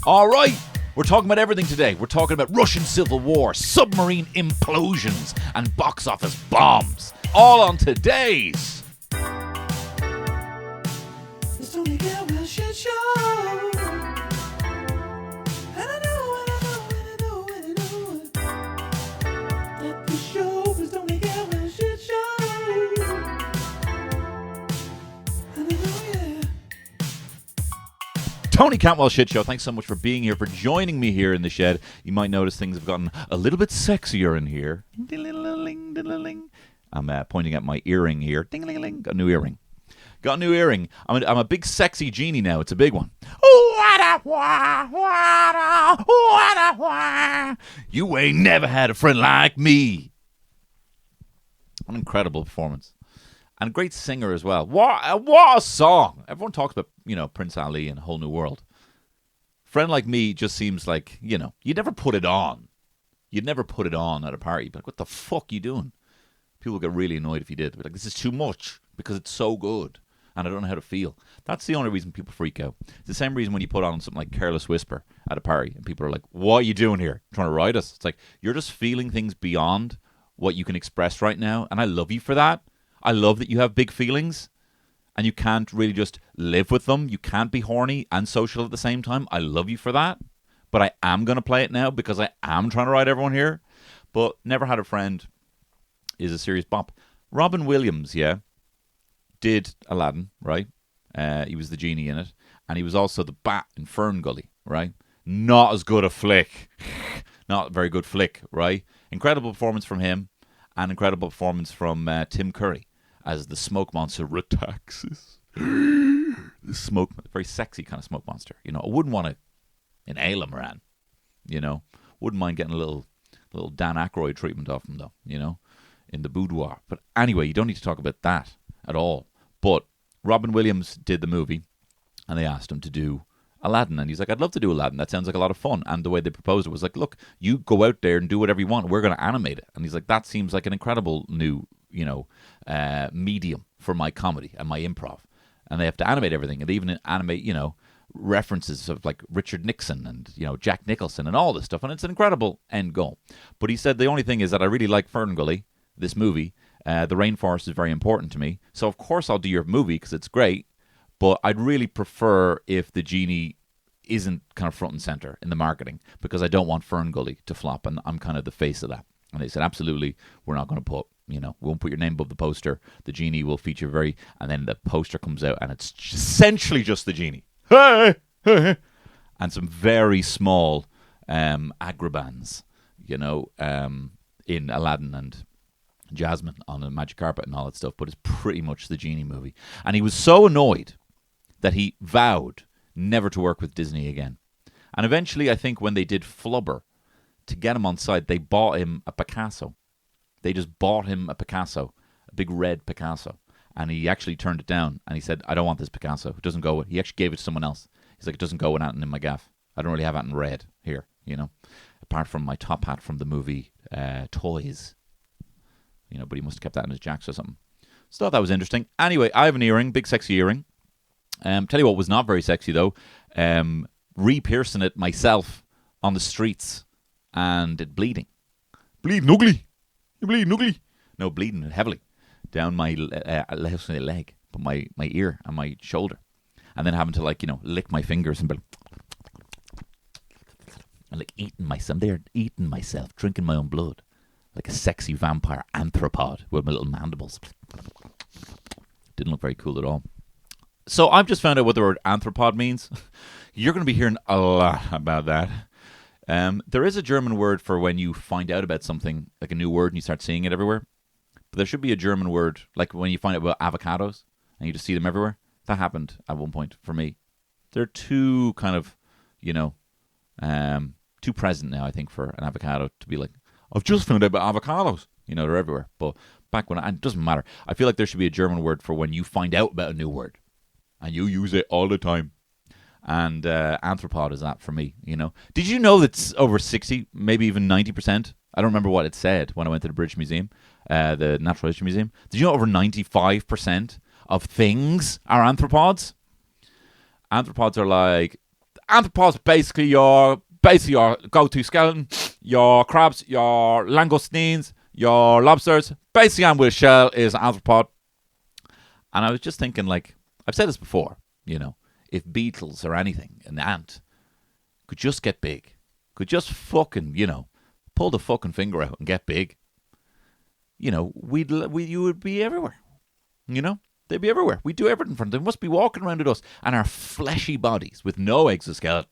All right, we're talking about everything today. We're talking about Russian Civil War, submarine implosions, and box office bombs. All on today's It's only Cantwell Shitshow. And I know that the show is only Cantwell Shitshow. And I know, yeah. Tony Cantwell Shitshow. Thanks so much for being here, for joining me here in the shed. You might notice things have gotten a little bit sexier in here. Ding-a-ling, ding-a-ling. I'm pointing at my earring here. Ding-a-ling, got a new earring. Got a new earring. I'm a big sexy genie now. It's a big one. You ain't never had a friend like me. An incredible performance. And a great singer as well. What a song. Everyone talks about, Prince Ali and A Whole New World. Friend Like Me just seems like, you'd never put it on. You'd never put it on at a party. But what the fuck are you doing? People get really annoyed if you did. They'd be like, this is too much because it's so good. And I don't know how to feel. That's the only reason people freak out. It's the same reason when you put on something like Careless Whisper at a party and people are like, what are you doing here? Trying to ride us? It's like, you're just feeling things beyond what you can express right now. And I love you for that. I love that you have big feelings and you can't really just live with them. You can't be horny and social at the same time. I love you for that. But I am going to play it now because I am trying to ride everyone here. But Never Had a Friend is a serious bop. Robin Williams, did Aladdin, right? He was the genie in it. And he was also the bat in Fern Gully, right? Not as good a flick. Not a very good flick, right? Incredible performance from him. And incredible performance from Tim Curry as the smoke monster Rataxis. The smoke, very sexy kind of smoke monster. I wouldn't want to inhale him, Ran. Wouldn't mind getting a little Dan Aykroyd treatment off him, though, in the boudoir. But anyway, you don't need to talk about that at all. But Robin Williams did the movie, and they asked him to do Aladdin. And he's like, I'd love to do Aladdin. That sounds like a lot of fun. And the way they proposed it was like, look, you go out there and do whatever you want. We're going to animate it. And he's like, that seems like an incredible new, medium for my comedy and my improv. And they have to animate everything. And they even animate, references of like Richard Nixon and, Jack Nicholson and all this stuff. And it's an incredible end goal. But he said, the only thing is that I really like Fern Gully, this movie. The rainforest is very important to me. So, of course, I'll do your movie because it's great. But I'd really prefer if the genie isn't kind of front and center in the marketing because I don't want Fern Gully to flop. And I'm kind of the face of that. And they said, absolutely, we're not going to put, we won't put your name above the poster. The genie will feature and then the poster comes out and it's essentially just the genie. Hey! And some very small agribans, in Aladdin and Jasmine on a magic carpet and all that stuff, but it's pretty much the genie movie. And he was so annoyed that he vowed never to work with Disney again. And eventually, I think when they did Flubber, to get him on side, they bought him a Picasso. They just bought him a Picasso, a big red Picasso. And he actually turned it down, and he said, I don't want this Picasso. It doesn't go. He actually gave it to someone else. He's like, it doesn't go with anything in my gaff. I don't really have anything red here, apart from my top hat from the movie Toys. But he must have kept that in his jacks or something. So thought that was interesting. Anyway, I have an earring, big sexy earring. Tell you what was not very sexy, though. Re-piercing it myself on the streets and it bleeding. Bleeding ugly. You're bleeding ugly. No, bleeding heavily down my left leg, but my ear and my shoulder. And then having to, lick my fingers and be eating myself. I'm there eating myself, drinking my own blood. Like a sexy vampire anthropod with my little mandibles. Didn't look very cool at all. So I've just found out what the word anthropod means. You're going to be hearing a lot about that. There is a German word for when you find out about something, like a new word, and you start seeing it everywhere. But there should be a German word, like when you find out about avocados, and you just see them everywhere. That happened at one point for me. They're too kind of, too present now, I think, for an avocado to be like, I've just found out about avocados. They're everywhere. But back when, it doesn't matter. I feel like there should be a German word for when you find out about a new word. And you use it all the time. And anthropod is that for me, Did you know that's over 60, maybe even 90%? I don't remember what it said when I went to the British Museum, the Natural History Museum. Did you know over 95% of things are anthropods? Anthropods are like Arthropods basically your go-to skeleton, your crabs, your langoustines, your lobsters. Basically, I'm with a shell is an arthropod. And I was just thinking, like, I've said this before, if beetles or anything, an ant, could just get big, could just fucking, pull the fucking finger out and get big, you would be everywhere. They'd be everywhere. We'd do everything for them. They must be walking around with us and our fleshy bodies with no exoskeleton,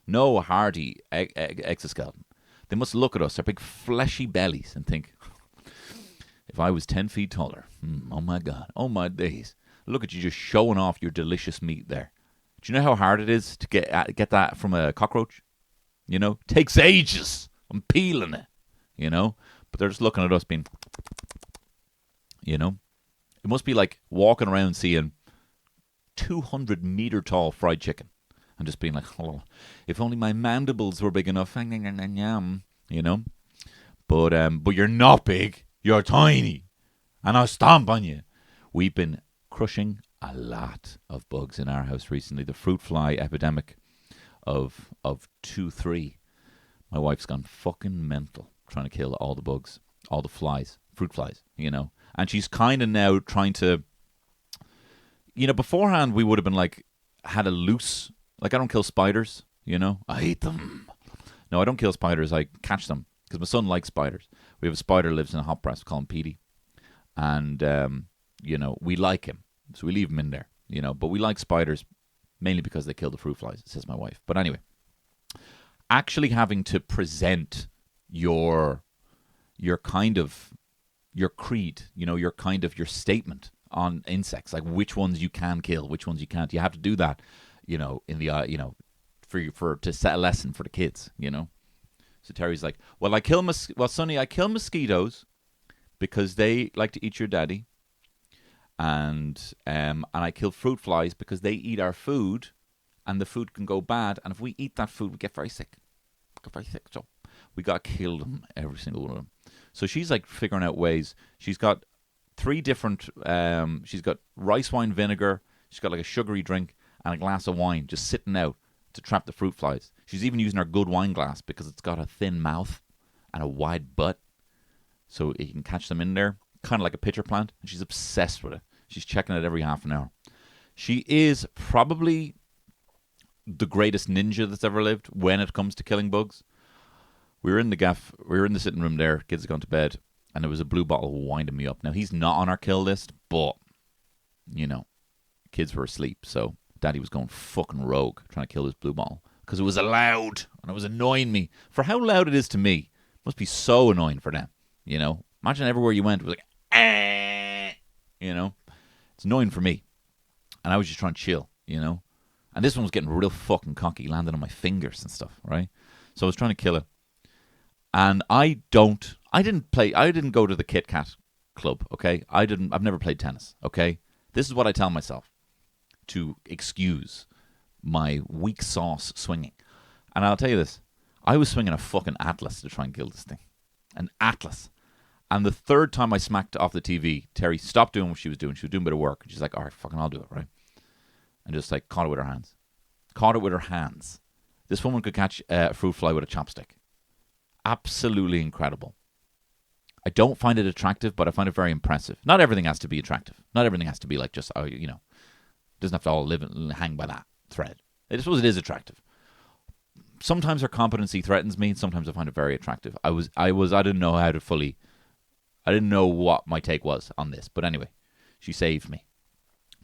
no hardy exoskeleton. They must look at us, their big fleshy bellies, and think, if I was 10 feet taller, oh my God, oh my days, look at you just showing off your delicious meat there. Do you know how hard it is to get that from a cockroach? Takes ages. I'm peeling it, But they're just looking at us being, It must be like walking around seeing 200-meter tall fried chicken and just being like, oh, if only my mandibles were big enough, But you're not big. You're tiny. And I'll stomp on you. We've been crushing a lot of bugs in our house recently. The fruit fly epidemic of 2-3. My wife's gone fucking mental trying to kill all the bugs, all the flies, fruit flies, And she's kind of now trying to, beforehand we would have been like, had a loose, like I don't kill spiders, I hate them. No, I don't kill spiders. I catch them because my son likes spiders. We have a spider lives in a hot press, we call him Petey. And, we like him. So we leave him in there, But we like spiders mainly because they kill the fruit flies, says my wife. But anyway, actually having to present your kind of, your creed, your statement on insects, like which ones you can kill, which ones you can't. You have to do that, in the, to set a lesson for the kids, So Terry's like, well, Sonny, I kill mosquitoes because they like to eat your daddy. And I kill fruit flies because they eat our food and the food can go bad. And if we eat that food, we get very sick. So we got to kill them, every single one of them. So she's like figuring out ways. She's got 3 different, she's got rice wine vinegar. She's got like a sugary drink and a glass of wine just sitting out to trap the fruit flies. She's even using her good wine glass because it's got a thin mouth and a wide butt. So you can catch them in there, kind of like a pitcher plant. And she's obsessed with it. She's checking it every half an hour. She is probably the greatest ninja that's ever lived when it comes to killing bugs. We were in the sitting room there, kids had gone to bed, and there was a blue bottle winding me up. Now, he's not on our kill list, but, kids were asleep, so Daddy was going fucking rogue, trying to kill this blue bottle, because it was loud, and it was annoying me. For how loud it is to me, it must be so annoying for them, Imagine everywhere you went, it was like, It's annoying for me. And I was just trying to chill, And this one was getting real fucking cocky, landing on my fingers and stuff, right? So I was trying to kill it. And I didn't go to the Kit Kat club, okay? I've never played tennis, okay? This is what I tell myself to excuse my weak sauce swinging. And I'll tell you this, I was swinging a fucking Atlas to try and kill this thing. An Atlas. And the 3rd time I smacked off the TV, Terry stopped doing what she was doing. She was doing a bit of work. And she's like, all right, fucking I'll do it, right? And just like caught it with her hands. Caught it with her hands. This woman could catch a fruit fly with a chopstick. Absolutely incredible. I don't find it attractive, but I find it very impressive. Not everything has to be attractive. Not everything has to be like just, doesn't have to all live and hang by that thread. I suppose it is attractive. Sometimes her competency threatens me. Sometimes I find it very attractive. I didn't know how to fully... I didn't know what my take was on this. But anyway, she saved me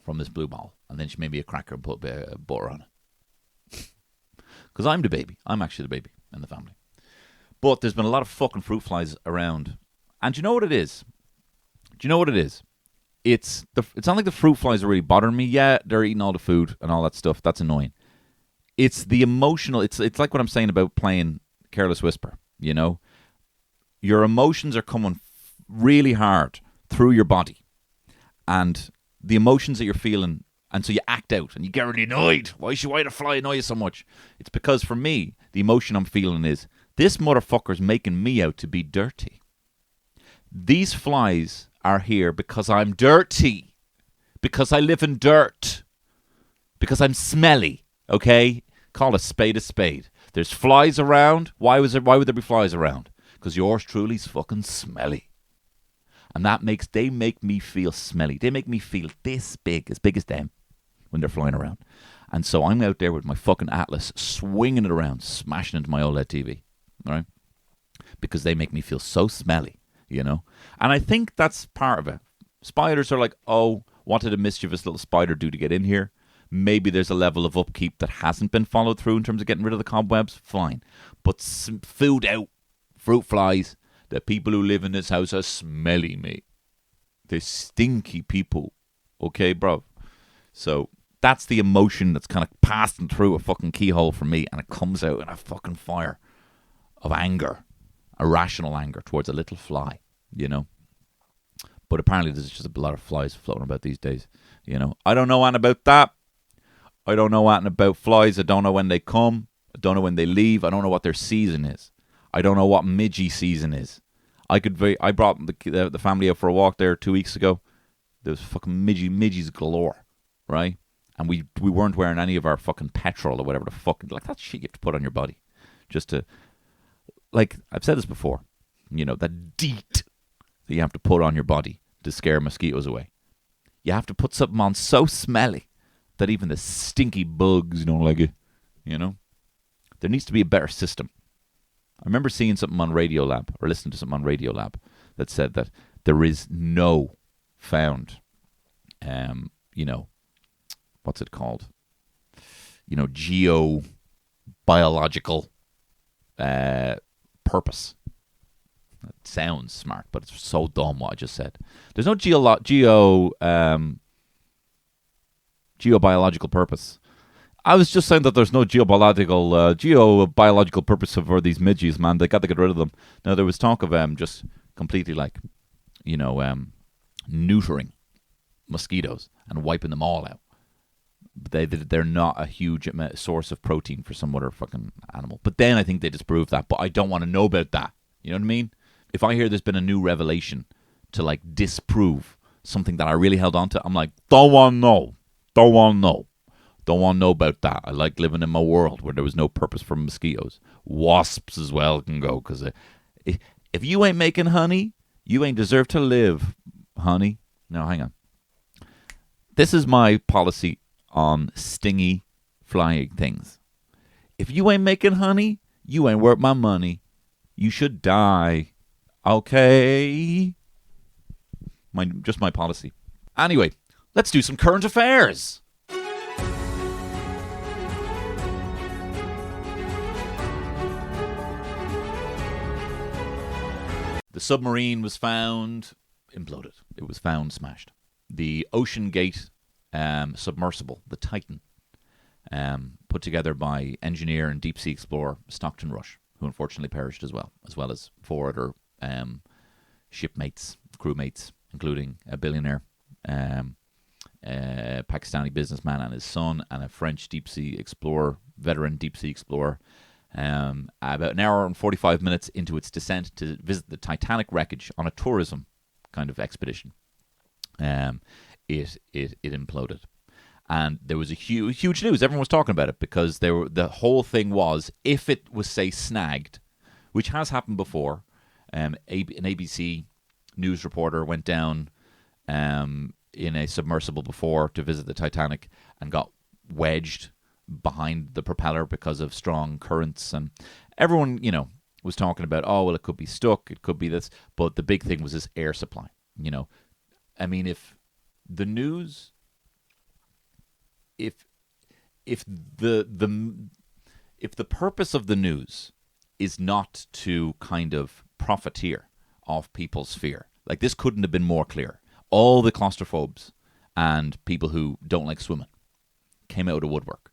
from this blue ball. And then she made me a cracker and put a bit of butter on it. Because I'm the baby. I'm actually the baby in the family. But there's been a lot of fucking fruit flies around. And do you know what it is? It's not like the fruit flies are really bothering me. Yeah, they're eating all the food and all that stuff. That's annoying. It's the emotional... It's like what I'm saying about playing Careless Whisper, Your emotions are coming really hard through your body, and the emotions that you're feeling, and so you act out and you get really annoyed. Why the fly annoy you so much? It's because for me, the emotion I'm feeling is this motherfucker's making me out to be dirty. These flies are here because I'm dirty, because I live in dirt, because I'm smelly. Okay, Call a spade a spade. There's flies around. Why would there be flies around? Because yours truly's fucking smelly. And they make me feel smelly. They make me feel this big as them, when they're flying around. And so I'm out there with my fucking Atlas, swinging it around, smashing into my OLED TV, right? Because they make me feel so smelly, you know? And I think that's part of it. Spiders are like, oh, what did a mischievous little spider do to get in here? Maybe there's a level of upkeep that hasn't been followed through in terms of getting rid of the cobwebs. Fine. But food out, fruit flies, the people who live in this house are smelly, mate. They're stinky people. Okay, bro? So that's the emotion that's kind of passing through a fucking keyhole for me, and it comes out in a fucking fire of anger, irrational anger towards a little fly, you know? But apparently there's just a lot of flies floating about these days, you know? I don't know anything about that. I don't know anything about flies. I don't know when they come. I don't know when they leave. I don't know what their season is. I don't know what midgie season is. I brought the family out for a walk there 2 weeks ago. There was fucking midgies galore, right? And we weren't wearing any of our fucking petrol or whatever the fuck. Like, that shit you have to put on your body. Just to, like, I've said this before, you know, that DEET that you have to put on your body to scare mosquitoes away. You have to put something on so smelly that even the stinky bugs don't like it, you know? There needs to be a better system. I remember seeing something on Radiolab, or listening to something on Radiolab, that said that there is no found, you know, what's it called? You know, geobiological purpose. That sounds smart, but it's so dumb what I just said. There's no geobiological purpose. I was just saying that there's no geobiological purpose for these midges, man. They got to get rid of them. Now, there was talk of just completely, like, you know, neutering mosquitoes and wiping them all out. They're not a huge source of protein for some other fucking animal. But then I think they disproved that. But I don't want to know about that. You know what I mean? If I hear there's been a new revelation to, like, disprove something that I really held on to, I'm like, don't want to know. Don't want to know. Don't want to know about that. I like living in my world where there was no purpose for mosquitoes. Wasps as well can go, because if you ain't making honey, you ain't deserve to live, honey. No, hang on. This is my policy on stingy flying things. If you ain't making honey, you ain't worth my money. You should die. Okay? Just my policy. Anyway, let's do some current affairs. The submarine was found imploded. It was found smashed. The Ocean Gate submersible, the Titan, put together by engineer and deep sea explorer Stockton Rush, who unfortunately perished as well as 4 other shipmates, crewmates, including a billionaire, a Pakistani businessman and his son, and a French deep sea explorer, veteran deep sea explorer. About an hour and 45 minutes into its descent to visit the Titanic wreckage on a tourism kind of expedition, it imploded. And there was a huge news. Everyone was talking about it because the whole thing was, if it was, say, snagged, which has happened before, an ABC news reporter went down in a submersible before to visit the Titanic and got wedged behind the propeller because of strong currents, and everyone, you know, was talking about, oh, well, it could be stuck, it could be this, but the big thing was this air supply. You know, I mean, if the news, if the purpose of the news is not to kind of profiteer off people's fear, like, this couldn't have been more clear. All the claustrophobes and people who don't like swimming came out of the woodwork.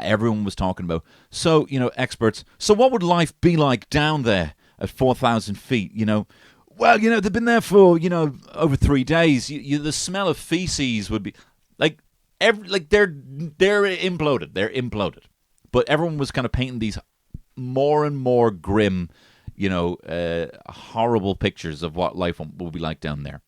Everyone was talking about, so, you know, experts, so what would life be like down there at 4,000 feet, you know? Well, you know, they've been there for, you know, over 3 days. The smell of feces would be, like, they're imploded. They're imploded. But everyone was kind of painting these more and more grim, you know, horrible pictures of what life will be like down there.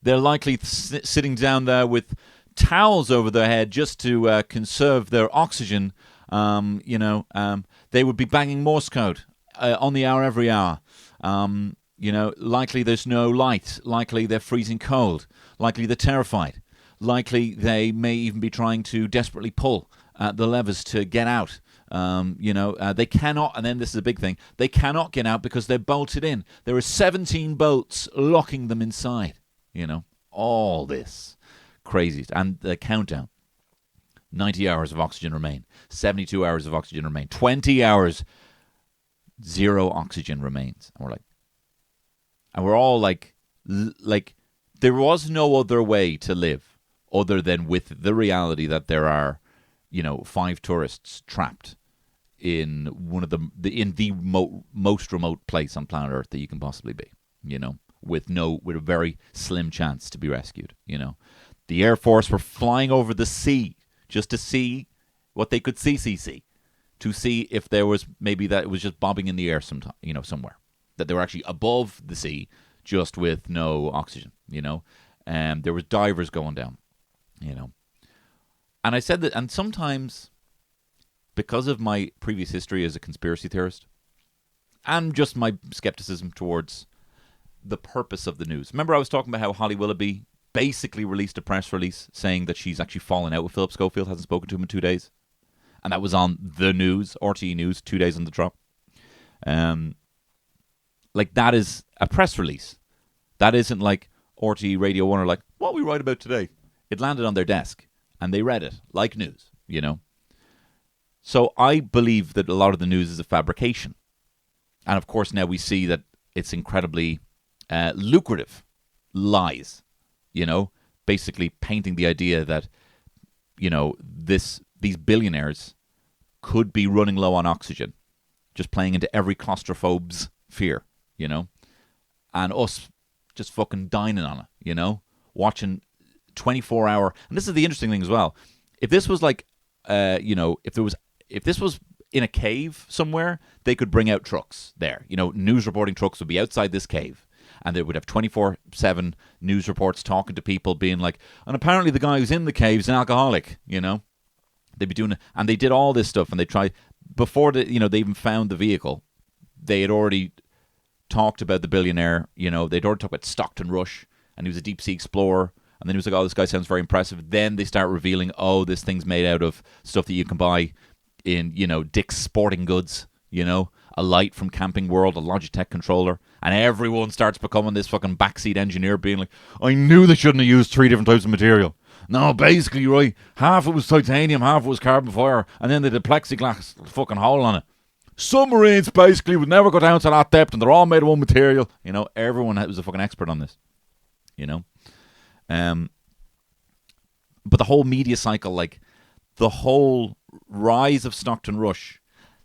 They're likely sitting down there with towels over their head just to conserve their oxygen They would be banging Morse code on the hour every hour. Likely there's no light. Likely they're freezing cold. Likely they're terrified. Likely they may even be trying to desperately pull the levers to get out. They cannot, and then this is a big thing, they cannot get out because they're bolted in. There are 17 bolts locking them inside. All this crazy. And the countdown. 90 hours of oxygen remain. 72 hours of oxygen remain. 20 hours, 0 oxygen remains. And we're all like, there was no other way to live other than with the reality that there are, 5 tourists trapped in one of the most remote place on planet Earth that you can possibly be, with a very slim chance to be rescued. The Air Force were flying over the sea just to see what they could see, to see if there was maybe that it was just bobbing in the air sometime, somewhere, that they were actually above the sea, just with no oxygen, and there was divers going down, and I said that, and sometimes, because of my previous history as a conspiracy theorist, and just my skepticism towards the purpose of the news. Remember I was talking about how Holly Willoughby basically released a press release saying that she's actually fallen out with Philip Schofield, hasn't spoken to him in 2 days. And that was on the news, RTE News, 2 days on the drop. That is a press release. That isn't like RTE Radio 1 are like, what we write about today. It landed on their desk, and they read it, like news, So I believe that a lot of the news is a fabrication. And of course now we see that it's incredibly lucrative lies, basically painting the idea that, these billionaires could be running low on oxygen, just playing into every claustrophobe's fear, and us just fucking dining on it, watching 24-hour. And this is the interesting thing as well. If this was like, if this was in a cave somewhere, they could bring out trucks there. News reporting trucks would be outside this cave. And they would have 24/7 news reports talking to people, being like, and apparently the guy who's in the cave's an alcoholic, They'd be doing it. And they did all this stuff, and they tried, before they even found the vehicle, they had already talked about the billionaire, they'd already talked about Stockton Rush, and he was a deep sea explorer. And then he was like, oh, this guy sounds very impressive. Then they start revealing, oh, this thing's made out of stuff that you can buy in, Dick's Sporting Goods, a light from Camping World, a Logitech controller, and everyone starts becoming this fucking backseat engineer, being like, I knew they shouldn't have used 3 different types of material. No, basically, right, half it was titanium, half it was carbon fiber, and then they did a plexiglass fucking hole on it. Submarines basically would never go down to that depth, and they're all made of one material. Everyone was a fucking expert on this. But the whole media cycle, the whole rise of Stockton Rush,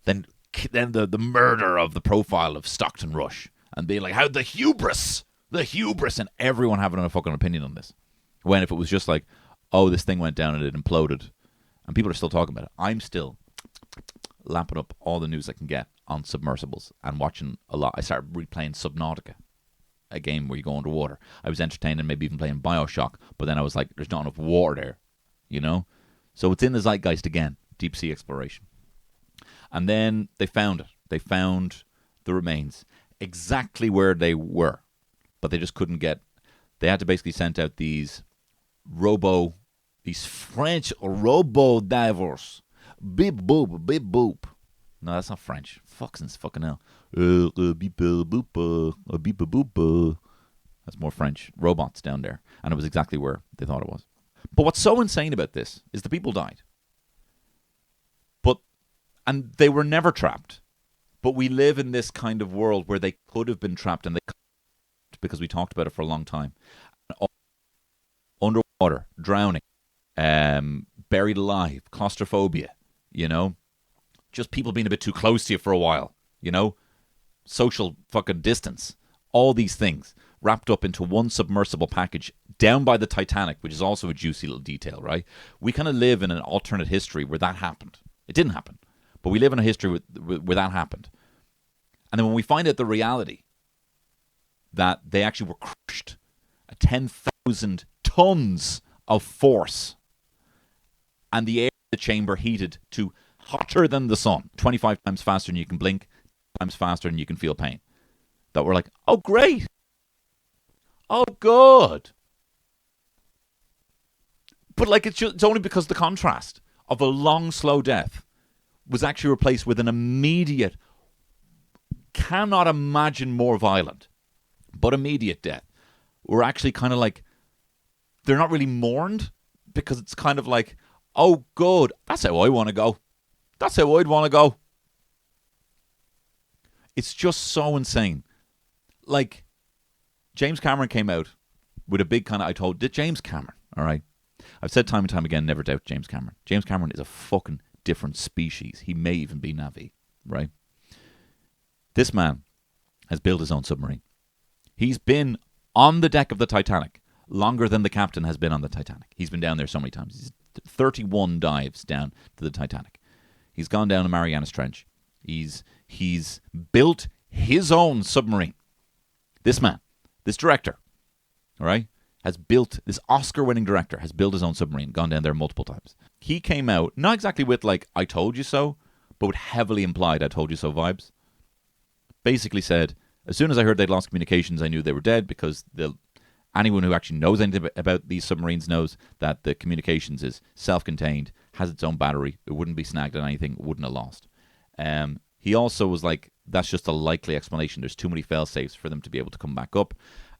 then the murder of the profile of Stockton Rush, and being like, how the hubris, and everyone having a fucking opinion on this. When if it was just like, oh, this thing went down and it imploded, and people are still talking about it. I'm still lapping up all the news I can get on submersibles and watching a lot. I started replaying Subnautica, a game where you go underwater. I was entertained and maybe even playing Bioshock, but then I was like, there's not enough water there, So it's in the zeitgeist again, deep sea exploration. And then they found it. They found the remains exactly where they were, but they just couldn't get. They had to basically send out these French robo divers. Beep boop, beep boop. No, that's not French. Fucking hell. Beep boop, beep boop. That's more French. Robots down there. And it was exactly where they thought it was. But what's so insane about this is the people died. And they were never trapped. But we live in this kind of world where they could have been trapped, and they couldn't, because we talked about it for a long time. Underwater, drowning, buried alive, claustrophobia, just people being a bit too close to you for a while, social fucking distance, all these things wrapped up into one submersible package down by the Titanic, which is also a juicy little detail, right? We kind of live in an alternate history where that happened. It didn't happen, but we live in a history where that happened. And then when we find out the reality that they actually were crushed at 10,000 tons of force, and the air in the chamber heated to hotter than the sun, 25 times faster than you can blink, times faster than you can feel pain. That we're like, oh, great. Oh, good. But like it's only because the contrast of a long, slow death was actually replaced with an immediate, cannot imagine more violent, but immediate death. We're actually kind of like, they're not really mourned because it's kind of like, oh, good. That's how I want to go. That's how I'd want to go. It's just so insane. Like, James Cameron came out with a big kind of, James Cameron, all right? I've said time and time again, never doubt James Cameron. James Cameron is a fucking different species. He may even be Na'vi, right? This man has built his own submarine. He's been on the deck of the Titanic longer than the captain has been on the Titanic. He's been down there so many times. He's 31 dives down to the Titanic. He's gone down to Marianas Trench. He's built his own submarine. This man, this director, all right, has built, this Oscar-winning director has built his own submarine, gone down there multiple times. He came out, not exactly with like, I told you so, but with heavily implied I told you so vibes. Basically said, as soon as I heard they'd lost communications, I knew they were dead because anyone who actually knows anything about these submarines knows that the communications is self-contained, has its own battery, it wouldn't be snagged on anything, it wouldn't have lost. He also was like, that's just a likely explanation. There's too many fail-safes for them to be able to come back up.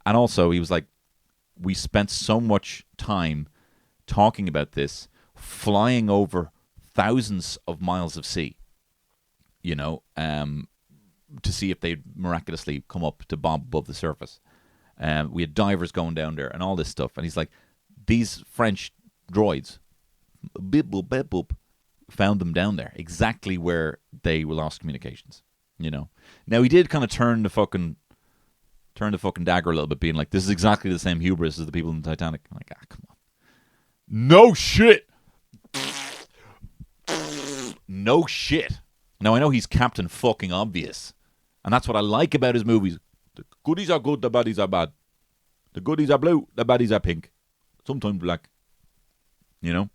And also, he was like, we spent so much time talking about this, flying over thousands of miles of sea, you know, to see if they'd miraculously come up to bob above the surface. We had divers going down there and all this stuff. And he's like, these French droids, bip boop, bip boop, found them down there, exactly where they lost communications, you know. Now, he did kind of turn the fucking dagger a little bit, being like, this is exactly the same hubris as the people in the Titanic. I'm like, come on. No shit. No shit. Now, I know he's Captain fucking Obvious, and that's what I like about his movies. The goodies are good, the baddies are bad. The goodies are blue, the baddies are pink. Sometimes black. You know?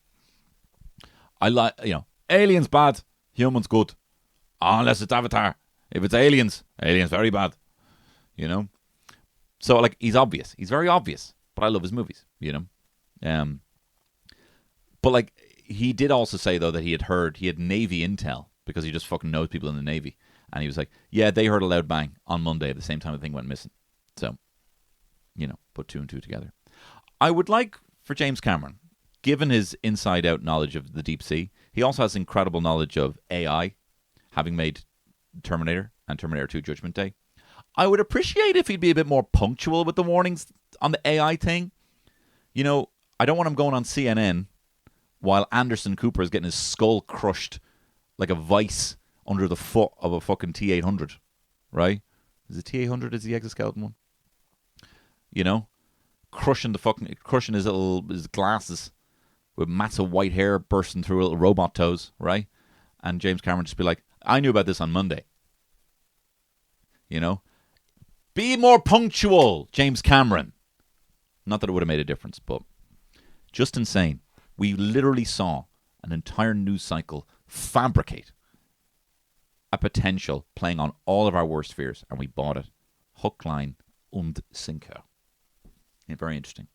I like, you know, aliens bad, humans good. Unless it's Avatar. If it's aliens very bad. You know? So, like, he's obvious. He's very obvious. But I love his movies, you know? But, like, he did also say, though, that he had Navy intel, because he just fucking knows people in the Navy. And he was like, yeah, they heard a loud bang on Monday at the same time the thing went missing. So, you know, put two and two together. I would like for James Cameron, given his inside-out knowledge of the deep sea, he also has incredible knowledge of AI, having made Terminator and Terminator 2 Judgment Day. I would appreciate if he'd be a bit more punctual with the warnings on the AI thing. You know, I don't want him going on CNN while Anderson Cooper is getting his skull crushed like a vice under the foot of a fucking T-800, right? Is it T-800 is the exoskeleton one? You know? Crushing his glasses with mats of white hair bursting through little robot toes, right? And James Cameron just be like, I knew about this on Monday. You know? Be more punctual, James Cameron. Not that it would have made a difference, but just insane. We literally saw an entire news cycle fabricate a potential playing on all of our worst fears, and we bought it. Hook, line, und sinker. Yeah, very interesting.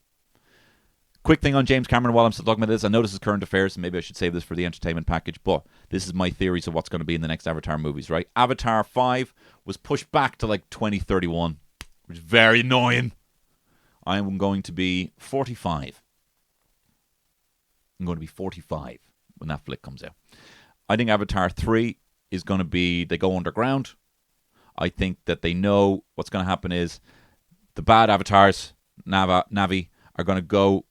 Quick thing on James Cameron while I'm still talking about this. I know this is current affairs, and maybe I should save this for the entertainment package, but this is my theories of what's going to be in the next Avatar movies, right? Avatar 5 was pushed back to like 2031, which is very annoying. I am going to be 45. I'm going to be 45 when that flick comes out. I think Avatar 3 is going to be, they go underground. I think that they know what's going to happen is the bad avatars, Na'vi, are going to go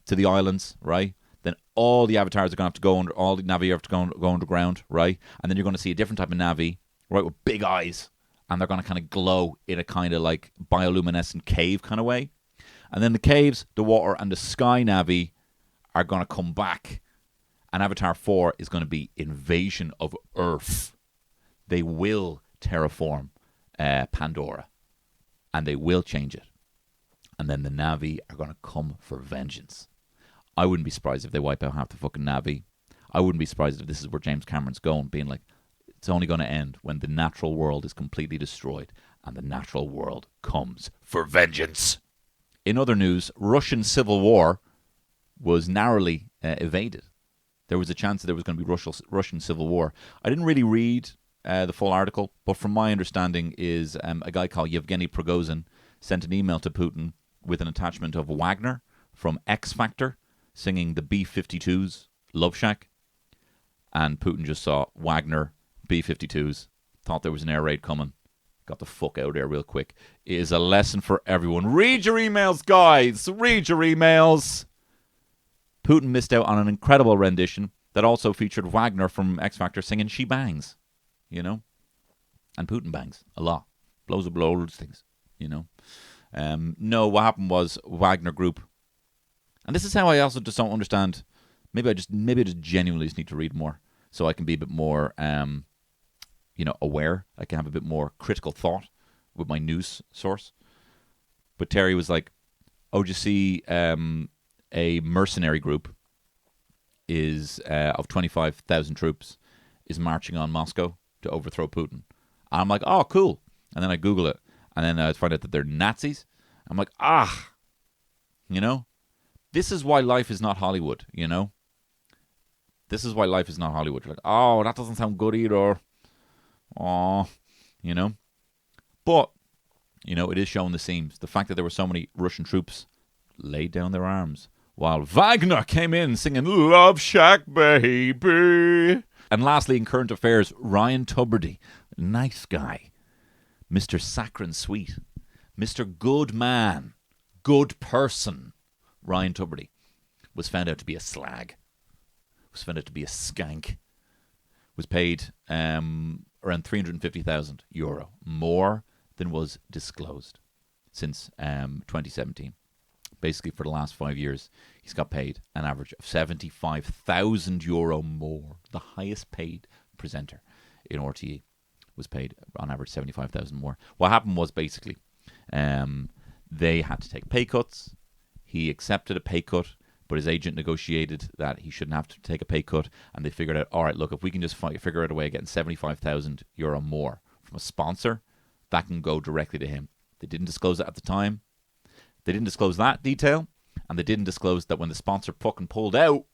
to the islands, right? Then all the avatars are going to have to go under, all the Na'vi have to go underground, right? And then you're going to see a different type of Na'vi, right, with big eyes, and they're going to kind of glow in a kind of like bioluminescent cave kind of way. And then the caves, the water, and the sky Na'vi are going to come back. And Avatar 4 is going to be invasion of Earth. They will terraform Pandora. And they will change it. And then the Na'vi are going to come for vengeance. I wouldn't be surprised if they wipe out half the fucking Na'vi. I wouldn't be surprised if this is where James Cameron's going, being like, it's only going to end when the natural world is completely destroyed and the natural world comes for vengeance. In other news, Russian civil war was narrowly evaded. There was a chance that there was going to be Russian civil war. I didn't really read the full article, but from my understanding is a guy called Yevgeny Prigozhin sent an email to Putin with an attachment of Wagner from X Factor singing the B-52s Love Shack. And Putin just saw Wagner, B-52s, thought there was an air raid coming, got the fuck out of there real quick. It is a lesson for everyone. Read your emails, guys. Read your emails. Putin missed out on an incredible rendition that also featured Wagner from X Factor singing She Bangs, you know? And Putin bangs a lot. Blows up loads things, you know? No, what happened was Wagner Group. And this is how I also just don't understand. Maybe I just genuinely just need to read more so I can be a bit more, aware. I can have a bit more critical thought with my news source. But Terry was like, oh, do you see a mercenary group is of 25,000 troops is marching on Moscow to overthrow Putin. And I'm like, oh, cool. And then I Google it. And then I find out that they're Nazis. I'm like, you know? This is why life is not Hollywood, you know? This is why life is not Hollywood. You're like, oh, that doesn't sound good either. Oh, you know? But, you know, it is showing the seams. The fact that there were so many Russian troops laid down their arms while Wagner came in singing Love Shack Baby. And lastly, in current affairs, Ryan Tuberty, nice guy, Mr. Saccharine Sweet, Mr. Good Man, good person, Ryan Tuberty, was found out to be a slag, was found out to be a skank, was paid around €350,000, more than was disclosed since 2017. Basically, for the last 5 years, he's got paid an average of €75,000 more. The highest paid presenter in RTE was paid on average 75,000 more. What happened was basically they had to take pay cuts. He accepted a pay cut, but his agent negotiated that he shouldn't have to take a pay cut, and they figured out, all right, look, if we can just figure out a way of getting €75,000 more from a sponsor, that can go directly to him. They didn't disclose it at the time. They didn't disclose that detail, and they didn't disclose that when the sponsor fucking pulled out,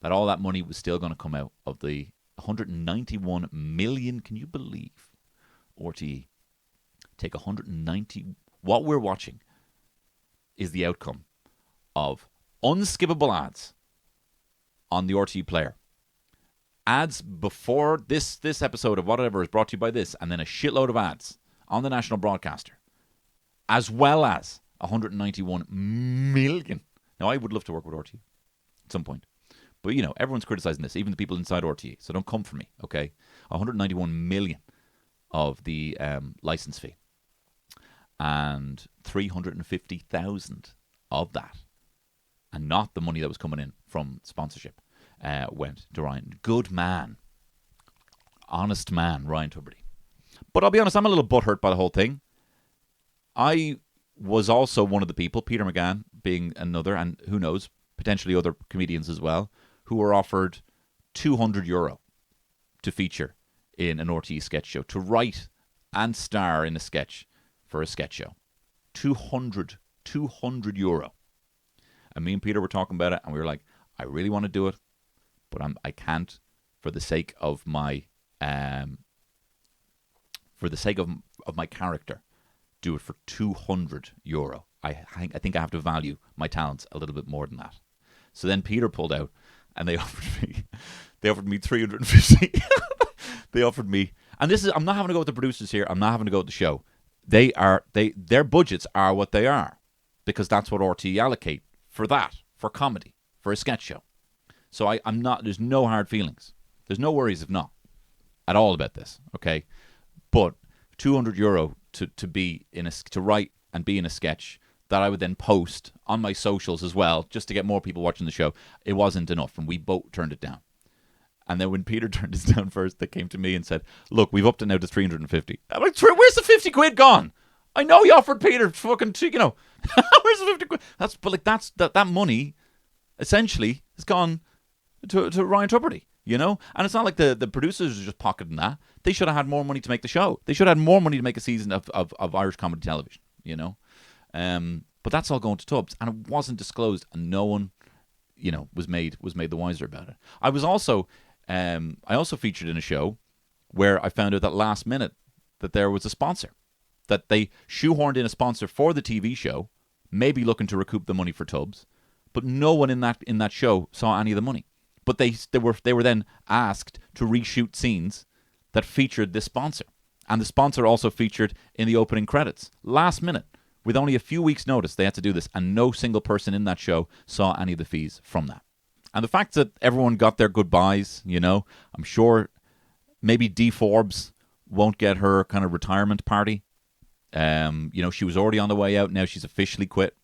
that all that money was still going to come out of the 191 million. Can you believe RTE take 190? What we're watching is the outcome of unskippable ads on the RTE player. Ads before this episode of whatever is brought to you by this, and then a shitload of ads on the national broadcaster, as well as 191 million. Now, I would love to work with RTE at some point. But, you know, everyone's criticizing this, even the people inside RTE. So don't come for me, okay? 191 million of the license fee. And 350,000 of that, and not the money that was coming in from sponsorship, went to Ryan. Good man. Honest man, Ryan Tuberty. But I'll be honest, I'm a little butthurt by the whole thing. I was also one of the people, Peter McGann being another, and who knows, potentially other comedians as well, who were offered €200 to feature in an RTE sketch show, to write and star in a sketch for a sketch show. €200. And me and Peter were talking about it, and we were like, I really want to do it, but I can't for the sake of my my character. Do it for €200. I think I have to value my talents a little bit more than that. So then Peter pulled out, and they offered me 350. They offered me, and this is, I'm not having to go with the producers here. I'm not having to go with the show. Their budgets are what they are, because that's what RTE allocate for that, for comedy, for a sketch show. So I'm not. There's no hard feelings. There's no worries if not at all about this. Okay, but €200 to write and be in a sketch that I would then post on my socials as well, just to get more people watching the show. It wasn't enough, and we both turned it down. And then when Peter turned his down first, they came to me and said, "Look, we've upped it now to 350." I'm like, "Where's the 50 quid gone? I know you offered Peter fucking, where's the 50 quid?" That money essentially has gone to Ryan Tuberty. You know? And it's not like the producers are just pocketing that. They should have had more money to make the show. They should have had more money to make a season of Irish comedy television, you know? But that's all going to Tubbs. And it wasn't disclosed, and no one, you know, was made the wiser about it. I also featured in a show where I found out that last minute that there was a sponsor. That they shoehorned in a sponsor for the TV show, maybe looking to recoup the money for Tubbs, but no one in that show saw any of the money. But they were then asked to reshoot scenes that featured this sponsor, and the sponsor also featured in the opening credits. Last minute, with only a few weeks' notice, they had to do this, and no single person in that show saw any of the fees from that. And the fact that everyone got their goodbyes, you know, I'm sure maybe Dee Forbes won't get her kind of retirement party. You know, she was already on the way out. Now she's officially quit.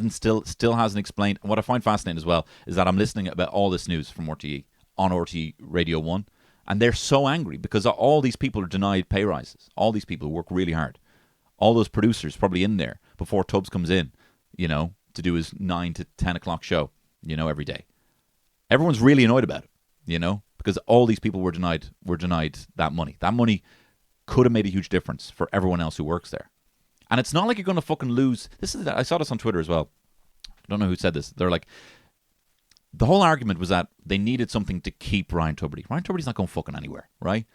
Still hasn't explained. And what I find fascinating as well is that I'm listening about all this news from RTE on RTE Radio 1, and they're so angry because all these people are denied pay rises. All these people who work really hard. All those producers probably in there before Tubbs comes in, you know, to do his 9 to 10 o'clock show, you know, every day. Everyone's really annoyed about it, you know, because all these people were denied that money. That money could have made a huge difference for everyone else who works there. And it's not like you're going to fucking lose. I saw this on Twitter as well. I don't know who said this. They're like, the whole argument was that they needed something to keep Ryan Tubridy. Ryan Tubridy's not going fucking anywhere, right?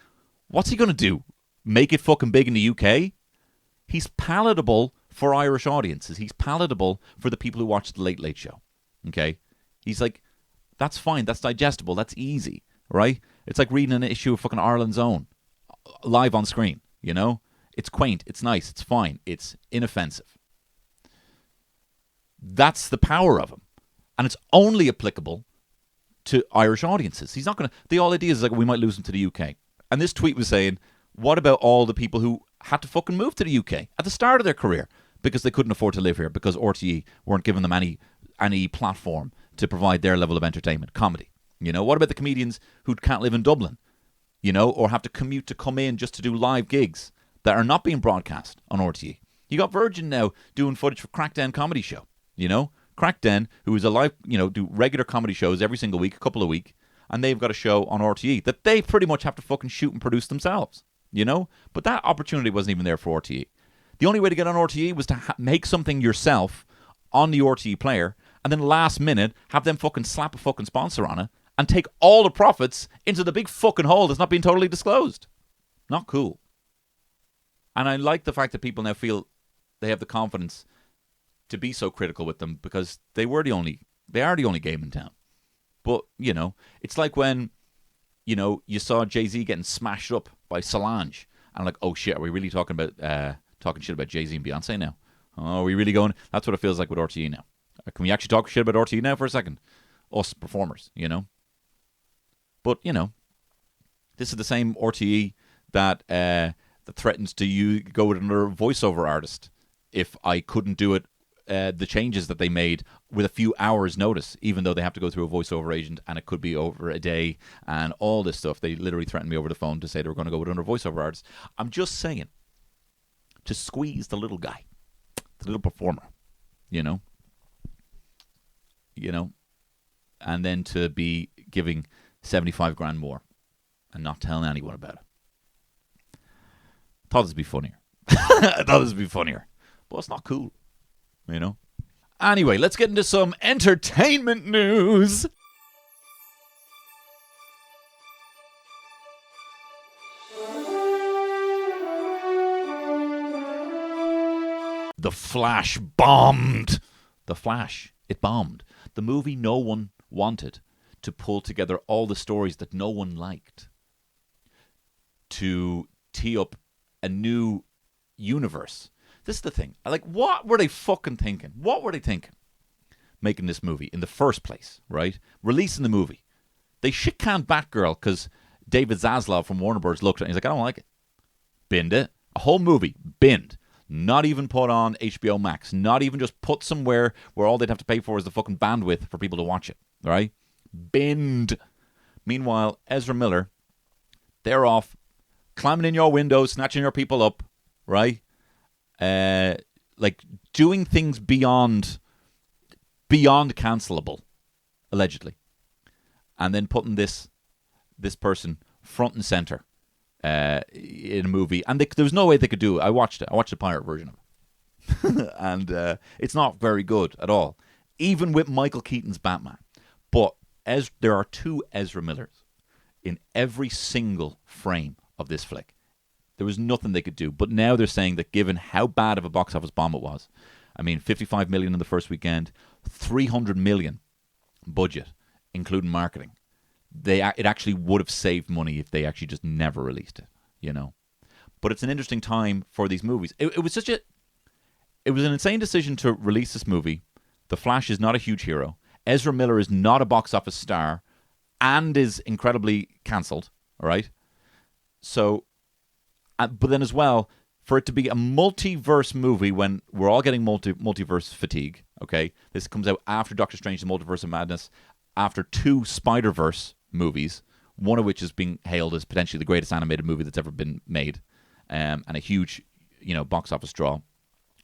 What's he going to do? Make it fucking big in the UK? He's palatable for Irish audiences. He's palatable for the people who watch The Late Late Show. Okay? He's like, that's fine. That's digestible. That's easy, right? It's like reading an issue of fucking Ireland's Own live on screen, you know? It's quaint. It's nice. It's fine. It's inoffensive. That's the power of him. And it's only applicable to Irish audiences. He's not going to... The whole idea is like, we might lose him to the UK. And this tweet was saying, what about all the people who had to fucking move to the UK at the start of their career because they couldn't afford to live here, because RTE weren't giving them any platform to provide their level of entertainment, comedy. You know, what about the comedians who can't live in Dublin, you know, or have to commute to come in just to do live gigs that are not being broadcast on RTE? You got Virgin now doing footage for Crackdown comedy show, you know? Crackdown, who is a live, you know, do regular comedy shows every single week, a couple a week, and they've got a show on RTE that they pretty much have to fucking shoot and produce themselves, you know? But that opportunity wasn't even there for RTE. The only way to get on RTE was to make something yourself on the RTE player, and then last minute have them fucking slap a fucking sponsor on it and take all the profits into the big fucking hole that's not being totally disclosed. Not cool. And I like the fact that people now feel they have the confidence to be so critical with them, because they are the only game in town. But, you know, it's like when, you know, you saw Jay-Z getting smashed up by Solange, and like, oh shit, are we really talking shit about Jay-Z and Beyonce now? Oh, are we really going? That's what it feels like with RTE now. Can we actually talk shit about RTE now for a second? Us performers, you know? But, you know, this is the same RTE that threatens to go with another voiceover artist if I couldn't do it, the changes that they made with a few hours' notice, even though they have to go through a voiceover agent and it could be over a day and all this stuff. They literally threatened me over the phone to say they were going to go with another voiceover artist. I'm just saying, to squeeze the little guy, the little performer, you know, and then to be giving 75 grand more and not telling anyone about it. Thought this would be funnier. I thought this would be funnier, but it's not cool, you know. Anyway, let's get into some entertainment news. The Flash bombed. The Flash, it bombed. The movie no one wanted to pull together all the stories that no one liked to tee up a new universe. This is the thing. Like, what were they fucking thinking? What were they thinking? Making this movie in the first place, right? Releasing the movie. They shit-canned Batgirl because David Zaslav from Warner Bros. Looked at it and he's like, I don't like it. Binned it. A whole movie. Binned. Not even put on HBO Max. Not even just put somewhere where all they'd have to pay for is the fucking bandwidth for people to watch it. Right? Binned. Meanwhile, Ezra Miller, they're off climbing in your windows, snatching your people up, right? Like doing things beyond cancelable, allegedly, and then putting this this person front and center in a movie, and there was no way they could do it. I watched it. I watched the pirate version of it, and it's not very good at all, even with Michael Keaton's Batman. But there are 2 Ezra Millers in every single frame of this flick. There was nothing they could do. But now they're saying that given how bad of a box office bomb it was, I mean, $55 million in the first weekend, $300 million budget, including marketing. It actually would have saved money if they actually just never released it, you know. But it's an interesting time for these movies. It was an insane decision to release this movie. The Flash is not a huge hero. Ezra Miller is not a box office star and is incredibly cancelled, all right? So, but then as well, for it to be a multiverse movie when we're all getting multiverse fatigue, okay? This comes out after Doctor Strange, The Multiverse of Madness, after 2 Spider-Verse movies, one of which is being hailed as potentially the greatest animated movie that's ever been made, and a huge, box office draw.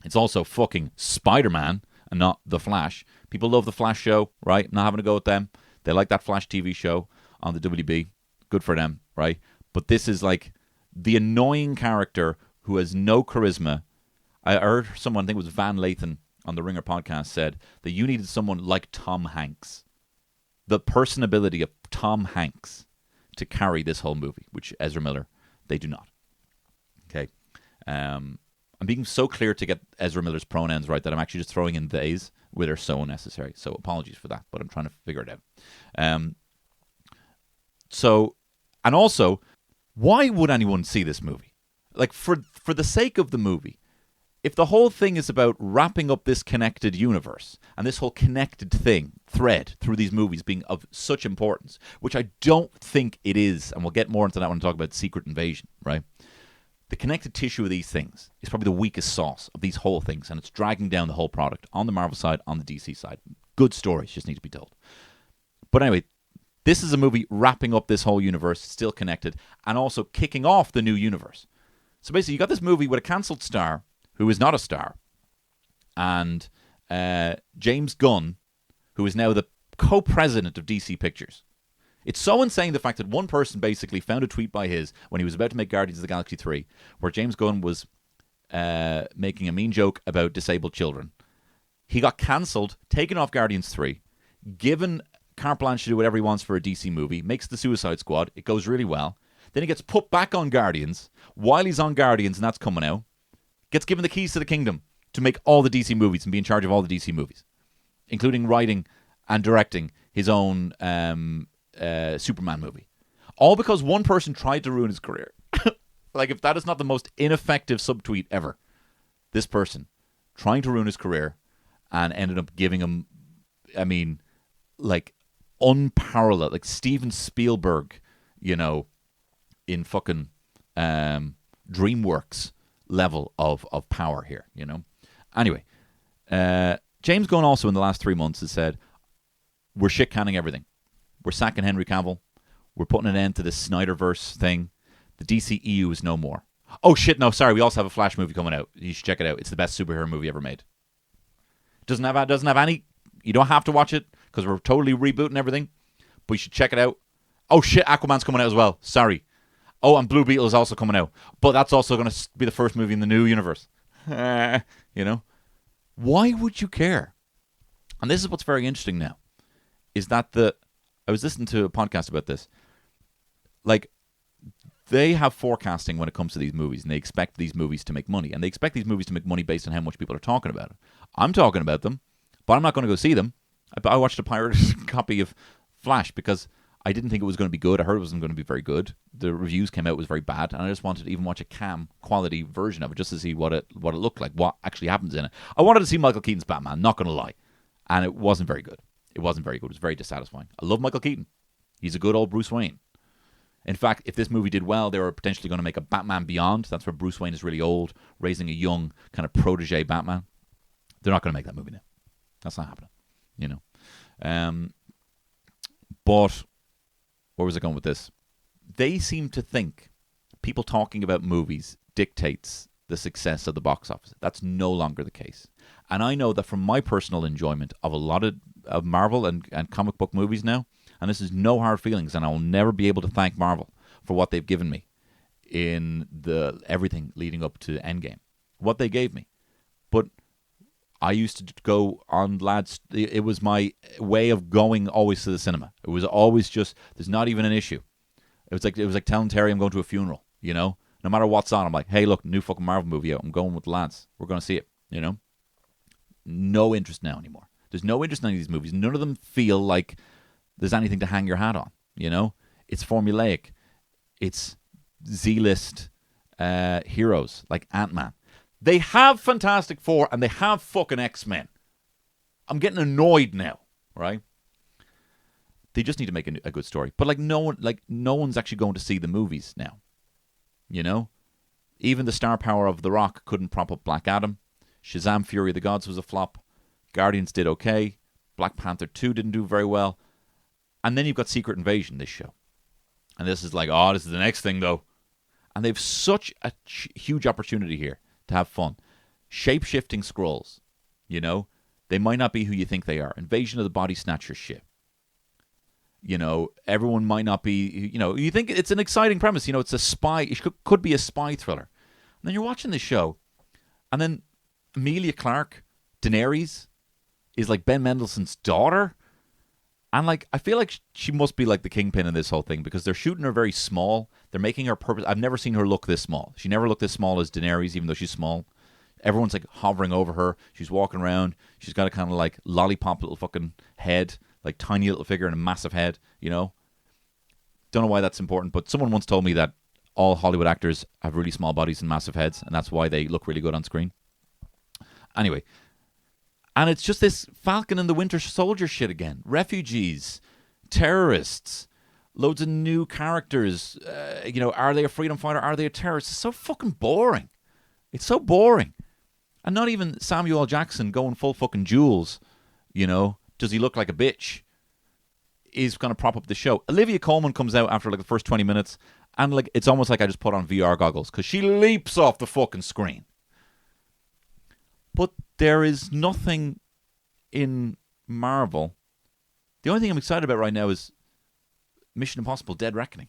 It's also fucking Spider-Man and not The Flash. People love The Flash show, right? Not having to go with them. They like that Flash TV show on the WB. Good for them, right? But this is like the annoying character who has no charisma. I heard someone, I think it was Van Lathan on the Ringer podcast, said that you needed someone like Tom Hanks. The personability of Tom Hanks to carry this whole movie, which Ezra Miller, they do not. Okay. I'm being so clear to get Ezra Miller's pronouns right that I'm actually just throwing in theys where they're so unnecessary. So apologies for that, but I'm trying to figure it out. And also, why would anyone see this movie? Like, for the sake of the movie, if the whole thing is about wrapping up this connected universe and this whole connected thread through these movies being of such importance, which I don't think it is, and we'll get more into that when I talk about Secret Invasion, right? The connected tissue of these things is probably the weakest sauce of these whole things, and it's dragging down the whole product on the Marvel side, on the DC side. Good stories just need to be told. But anyway, this is a movie wrapping up this whole universe, still connected, and also kicking off the new universe. So basically, you got this movie with a cancelled star who is not a star, and James Gunn, who is now the co-president of DC Pictures. It's so insane, the fact that one person basically found a tweet by his when he was about to make Guardians of the Galaxy 3, where James Gunn was making a mean joke about disabled children. He got cancelled, taken off Guardians 3, given carte blanche to do whatever he wants for a DC movie, makes the Suicide Squad, it goes really well. Then he gets put back on Guardians while he's on Guardians, and that's coming out. Gets given the keys to the kingdom to make all the DC movies and be in charge of all the DC movies, including writing and directing his own Superman movie. All because one person tried to ruin his career. Like, if that is not the most ineffective subtweet ever, this person trying to ruin his career and ended up giving him, I mean, like, unparalleled, like Steven Spielberg, in fucking DreamWorks level of power here, Anyway, James Gunn also in the last 3 months has said, we're shit-canning everything. We're sacking Henry Cavill. We're putting an end to this Snyderverse thing. The DCEU is no more. Oh, shit, no, sorry, we also have a Flash movie coming out. You should check it out. It's the best superhero movie ever made. Doesn't have any... You don't have to watch it, because we're totally rebooting everything, but you should check it out. Oh, shit, Aquaman's coming out as well. Sorry. Oh, and Blue Beetle is also coming out. But that's also going to be the first movie in the new universe. Why would you care? And this is what's very interesting now, is that I was listening to a podcast about this. Like, they have forecasting when it comes to these movies, and they expect these movies to make money. And they expect these movies to make money based on how much people are talking about it. I'm talking about them, but I'm not going to go see them. I watched a pirated copy of Flash because I didn't think it was going to be good. I heard it wasn't going to be very good. The reviews came out, it was very bad, and I just wanted to even watch a cam quality version of it just to see what it looked like, what actually happens in it. I wanted to see Michael Keaton's Batman, not going to lie. And it wasn't very good. It wasn't very good. It was very dissatisfying. I love Michael Keaton. He's a good old Bruce Wayne. In fact, if this movie did well, they were potentially going to make a Batman Beyond. That's where Bruce Wayne is really old, raising a young kind of protege Batman. They're not going to make that movie now. That's not happening. But where was I going with this? They seem to think people talking about movies dictates the success of the box office. That's no longer the case. And I know that from my personal enjoyment of a lot of Marvel and comic book movies now, and this is no hard feelings, and I will never be able to thank Marvel for what they've given me in the everything leading up to Endgame. What they gave me. But I used to go on, lads. It was my way of going always to the cinema. It was always just, there's not even an issue. It was like telling Terry I'm going to a funeral, you know? No matter what's on, I'm like, hey, look, new fucking Marvel movie out. I'm going with the lads. We're going to see it, you know? No interest now anymore. There's no interest in any of these movies. None of them feel like there's anything to hang your hat on, you know? It's formulaic. It's Z-list heroes like Ant-Man. They have Fantastic Four and they have fucking X-Men. I'm getting annoyed now, right? They just need to make a good story. But no one's actually going to see the movies now. You know? Even the star power of The Rock couldn't prop up Black Adam. Shazam! Fury of the Gods was a flop. Guardians did okay. Black Panther 2 didn't do very well. And then you've got Secret Invasion, this show. And this is like, oh, this is the next thing, though. And they've such a huge opportunity here to have fun. Shape-shifting Skrulls, you know? They might not be who you think they are. Invasion of the Body Snatchers shit. You know, everyone might not be, you know, you think it's an exciting premise. You know, it's a spy, it could be a spy thriller. And then you're watching this show, and then Emilia Clarke, Daenerys, is like Ben Mendelsohn's daughter. And I feel like she must be like the kingpin in this whole thing because they're shooting her very small. They're making her purpose. I've never seen her look this small. She never looked this small as Daenerys, even though she's small. Everyone's like hovering over her. She's walking around. She's got a kind of like lollipop little fucking head, like tiny little figure and a massive head, you know? Don't know why that's important, but someone once told me that all Hollywood actors have really small bodies and massive heads, and that's why they look really good on screen. Anyway. And it's just this Falcon and the Winter Soldier shit again. Refugees, terrorists, loads of new characters. You know, are they a freedom fighter? Are they a terrorist? It's so fucking boring. It's so boring. And not even Samuel L. Jackson going full fucking Jules, you know, does he look like a bitch, is going to prop up the show. Olivia Colman comes out after like the first 20 minutes, and like it's almost like I just put on VR goggles because she leaps off the fucking screen. But there is nothing in Marvel. The only thing I'm excited about right now is Mission Impossible Dead Reckoning.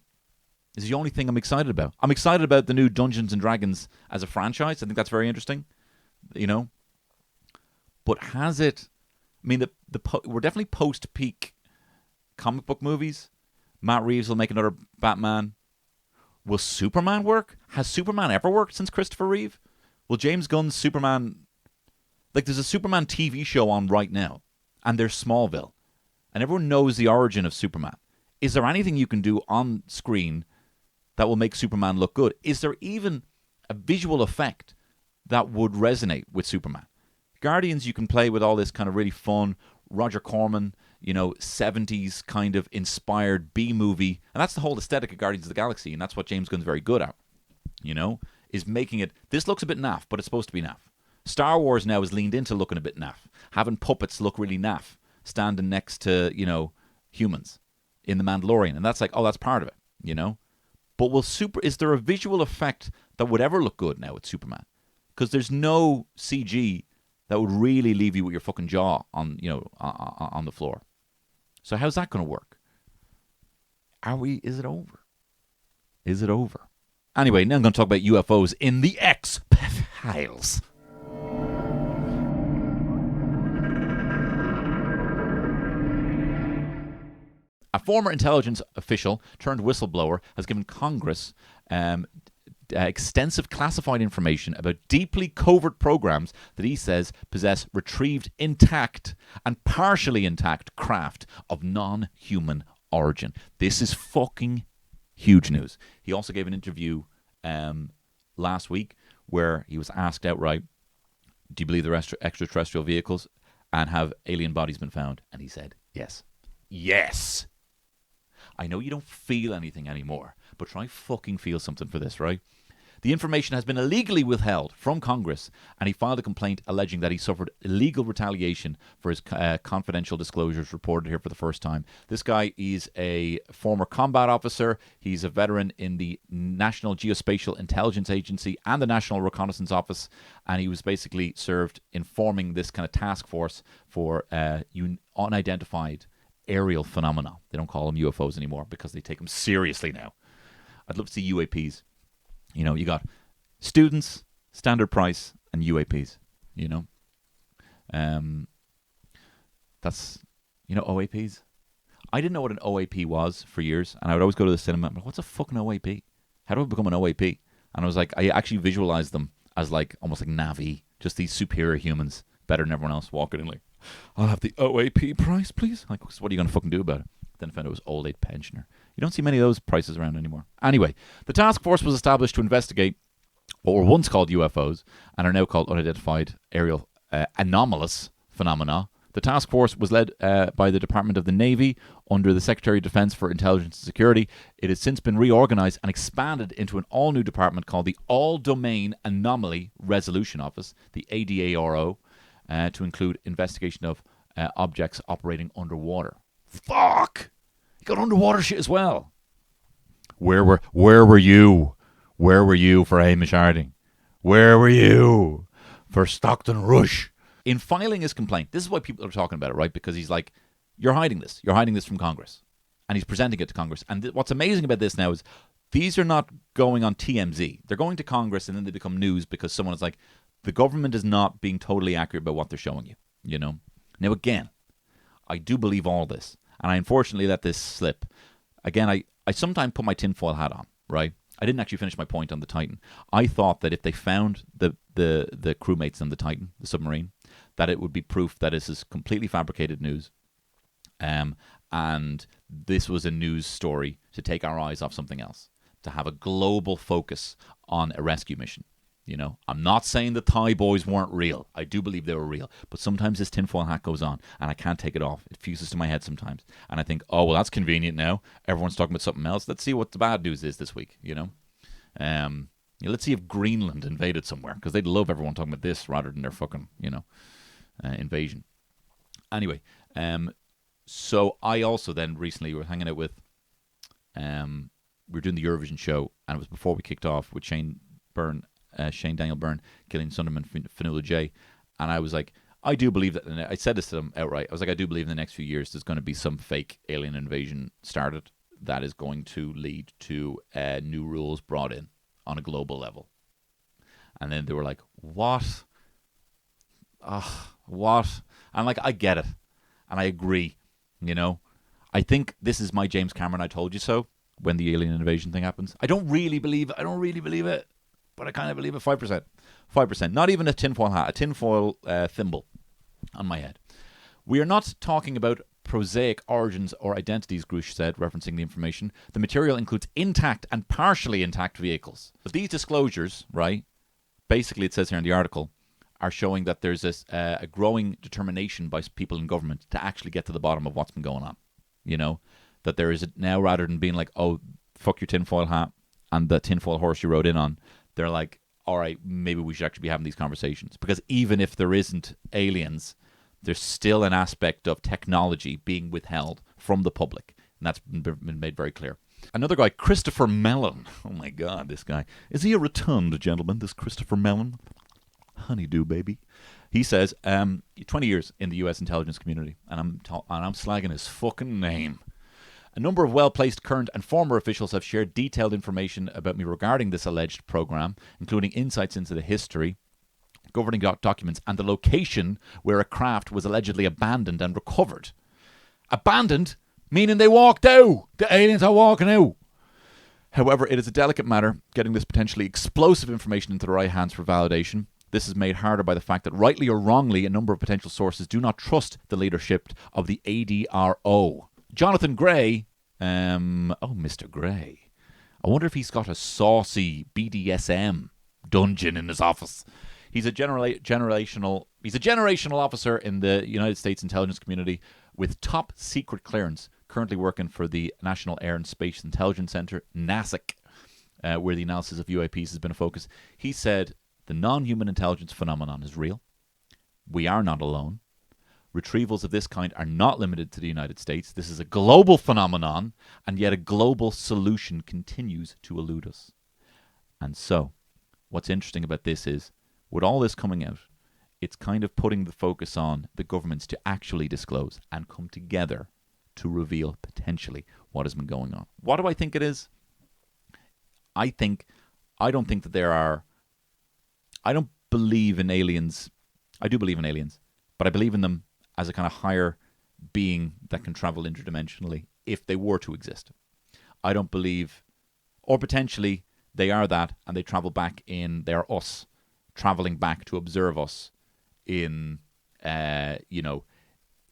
It's the only thing I'm excited about. I'm excited about the new Dungeons & Dragons as a franchise. I think that's very interesting, you know. But has it... I mean, we're definitely post-peak comic book movies. Matt Reeves will make another Batman. Will Superman work? Has Superman ever worked since Christopher Reeve? Will James Gunn's Superman... Like, there's a Superman TV show on right now, and there's Smallville, and everyone knows the origin of Superman. Is there anything you can do on screen that will make Superman look good? Is there even a visual effect that would resonate with Superman? Guardians, you can play with all this kind of really fun Roger Corman, you know, 70s kind of inspired B-movie, and that's the whole aesthetic of Guardians of the Galaxy, and that's what James Gunn's very good at, you know, is making it... This looks a bit naff, but it's supposed to be naff. Star Wars now is leaned into looking a bit naff. Having puppets look really naff. Standing next to, you know, humans in The Mandalorian. And that's like, oh, that's part of it, you know? But is there a visual effect that would ever look good now with Superman? Because there's no CG that would really leave you with your fucking jaw on, you know, on the floor. So how's that going to work? Is it over? Is it over? Anyway, now I'm going to talk about UFOs in the X-Files. A former intelligence official turned whistleblower has given Congress extensive classified information about deeply covert programs that he says possess retrieved intact and partially intact craft of non-human origin. This is fucking huge news. He also gave an interview last week where he was asked outright, do you believe there are extraterrestrial vehicles and have alien bodies been found? And he said, yes. Yes! I know you don't feel anything anymore, but try fucking feel something for this, right? The information has been illegally withheld from Congress, and he filed a complaint alleging that he suffered illegal retaliation for his confidential disclosures reported here for the first time. This guy is a former combat officer. He's a veteran in the National Geospatial Intelligence Agency and the National Reconnaissance Office, and he was basically served in forming this kind of task force for unidentified aerial phenomena. They don't call them UFOs anymore because they take them seriously now. I'd love to see UAPs. You know, you got students, standard price, and UAPs. You know, that's, you know, OAPs. I didn't know what an OAP was for years, and I would always go to the cinema. I'm like, what's a fucking OAP? How do I become an OAP? And I was like, I actually visualized them as like almost like Navi, just these superior humans, better than everyone else, walking in like, I'll have the OAP price, please. Like, what are you going to fucking do about it? Then I found it was old age pensioner. You don't see many of those prices around anymore. Anyway, the task force was established to investigate what were once called UFOs and are now called unidentified aerial anomalous phenomena. The task force was led by the Department of the Navy under the Secretary of Defense for Intelligence and Security. It has since been reorganized and expanded into an all-new department called the All-Domain Anomaly Resolution Office, the ADARO, to include investigation of objects operating underwater. Fuck! You got underwater shit as well. Where were you? Where were you for Hamish Harding? Where were you for Stockton Rush? In filing his complaint, this is why people are talking about it, right? Because he's like, you're hiding this. You're hiding this from Congress. And he's presenting it to Congress. And what's amazing about this now is these are not going on TMZ. They're going to Congress and then they become news because someone is like, the government is not being totally accurate about what they're showing you, you know? Now, again, I do believe all this. And I unfortunately let this slip. Again, I sometimes put my tinfoil hat on, right? I didn't actually finish my point on the Titan. I thought that if they found the crewmates on the Titan, the submarine, that it would be proof that this is completely fabricated news. And this was a news story to take our eyes off something else, to have a global focus on a rescue mission. You know, I'm not saying the Thai boys weren't real. I do believe they were real. But sometimes this tinfoil hat goes on and I can't take it off. It fuses to my head sometimes. And I think, oh, well, that's convenient now. Everyone's talking about something else. Let's see what the bad news is this week, you know. Let's see if Greenland invaded somewhere, because they'd love everyone talking about this rather than their fucking, you know, invasion. Anyway, so I also then recently were hanging out with, we were doing the Eurovision show, and it was before we kicked off with Shane Daniel Byrne, Gillian Sunderman, Fionnuala J, and I was like, I do believe that, I said this to them outright, I was like, I do believe in the next few years there's going to be some fake alien invasion started that is going to lead to new rules brought in on a global level. And then they were like, what? What? I'm like, I get it. And I agree, you know. I think this is my James Cameron I told you so when the alien invasion thing happens. I don't really believe it, but I kind of believe it. 5%. Not even a tinfoil hat, a tinfoil thimble on my head. We are not talking about prosaic origins or identities, Grush said, referencing the information. The material includes intact and partially intact vehicles. But these disclosures, right, basically it says here in the article, are showing that there's a growing determination by people in government to actually get to the bottom of what's been going on. You know, that there is now, rather than being like, oh, fuck your tinfoil hat and the tinfoil horse you rode in on, they're like, all right, maybe we should actually be having these conversations. Because even if there isn't aliens, there's still an aspect of technology being withheld from the public. And that's been made very clear. Another guy, Christopher Mellon. Oh my God, this guy. Is he a rotund gentleman, this Christopher Mellon? Honeydew, baby. He says, 20 years in the U.S. intelligence community, and I'm slagging his fucking name. A number of well-placed current and former officials have shared detailed information about me regarding this alleged program, including insights into the history, governing documents, and the location where a craft was allegedly abandoned and recovered. Abandoned? Meaning they walked out. The aliens are walking out. However, it is a delicate matter getting this potentially explosive information into the right hands for validation. This is made harder by the fact that, rightly or wrongly, a number of potential sources do not trust the leadership of the ADRO. Jonathan Gray, Mr. Gray. I wonder if he's got a saucy BDSM dungeon in his office. He's a generational officer in the United States intelligence community with top secret clearance, currently working for the National Air and Space Intelligence Center, NASIC, where the analysis of UAPs has been a focus. He said, the non-human intelligence phenomenon is real. We are not alone. Retrievals of this kind are not limited to the United States. This is a global phenomenon, and yet a global solution continues to elude us. And so, what's interesting about this is, with all this coming out, it's kind of putting the focus on the governments to actually disclose and come together to reveal potentially what has been going on. What do I think it is? I don't think that there are... I don't believe in aliens. I do believe in aliens, but I believe in them as a kind of higher being that can travel interdimensionally if they were to exist. I don't believe... Or potentially they are that and they travel back in... They're us, traveling back to observe us in,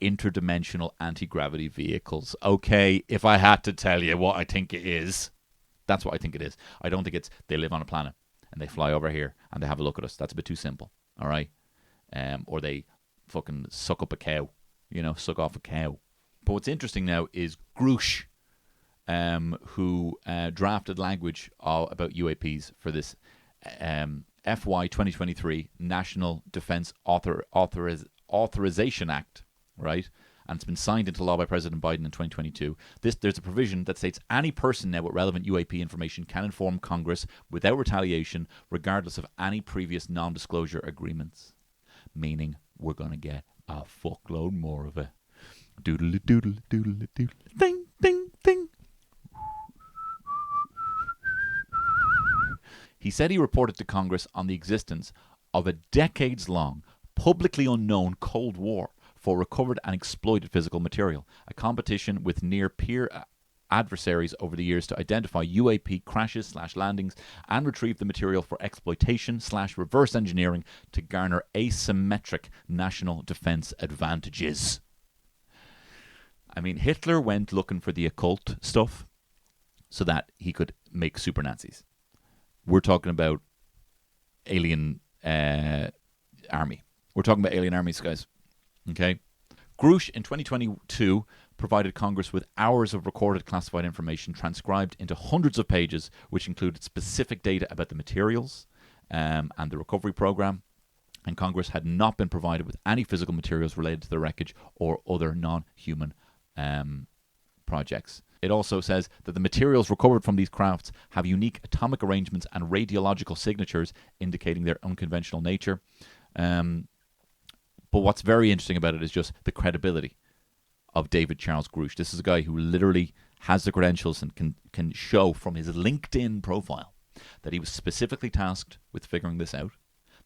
interdimensional anti-gravity vehicles. Okay, if I had to tell you what I think it is, that's what I think it is. I don't think it's they live on a planet and they fly over here and they have a look at us. That's a bit too simple, all right? Or they fucking suck up a cow, suck off a cow. But what's interesting now is Grush, who drafted language about UAPs for this FY 2023 National Defense Authorization Act, right? And it's been signed into law by President Biden in 2022. There's a provision that states any person now with relevant UAP information can inform Congress without retaliation, regardless of any previous non-disclosure agreements. Meaning we're going to get a fuckload more of it. Doodle doodle doodle doodle. Ding ding ding. He said he reported to Congress on the existence of a decades-long, publicly unknown Cold War for recovered and exploited physical material, a competition with near-peer adversaries over the years to identify UAP crashes/landings and retrieve the material for exploitation/reverse engineering to garner asymmetric national defense advantages. I mean, Hitler went looking for the occult stuff so that he could make super Nazis. We're talking about alien army. We're talking about alien armies, guys. Okay? Grush in 2022 provided Congress with hours of recorded classified information transcribed into hundreds of pages, which included specific data about the materials and the recovery program. And Congress had not been provided with any physical materials related to the wreckage or other non-human projects. It also says that the materials recovered from these crafts have unique atomic arrangements and radiological signatures indicating their unconventional nature. But what's very interesting about it is just the credibility of David Charles Grush. This is a guy who literally has the credentials and can show from his LinkedIn profile that he was specifically tasked with figuring this out,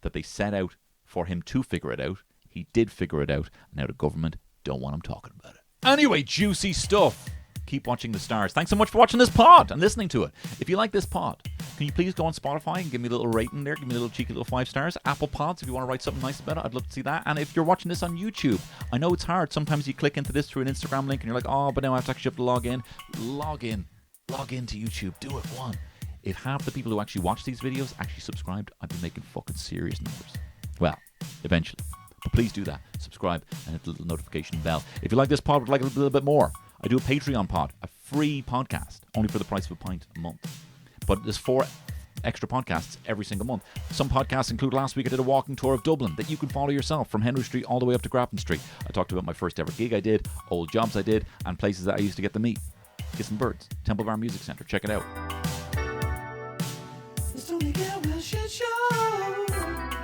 that they set out for him to figure it out. He did figure it out, and now the government don't want him talking about it. Anyway, juicy stuff. Keep watching the stars. Thanks so much for watching this pod and listening to it. If you like this pod, can you please go on Spotify and give me a little rating there? Give me a little cheeky little 5 stars. Apple Pods, if you want to write something nice about it, I'd love to see that. And if you're watching this on YouTube, I know it's hard. Sometimes you click into this through an Instagram link and you're like, oh, but now I actually have to log in. Log into YouTube. Do it, one. If half the people who actually watch these videos actually subscribed, I'd be making fucking serious numbers. Well, eventually. But please do that. Subscribe and hit the little notification bell. If you like this pod, would like a little bit more, I do a Patreon pod, a free podcast, only for the price of a pint a month. But there's 4 extra podcasts every single month. Some podcasts include last week I did a walking tour of Dublin that you can follow yourself from Henry Street all the way up to Grafton Street. I talked about my first ever gig I did, old jobs I did, and places that I used to get to meet. Kissing Birds, Temple Bar Music Centre. Check it out. It's Tony Cantwell Shitshow.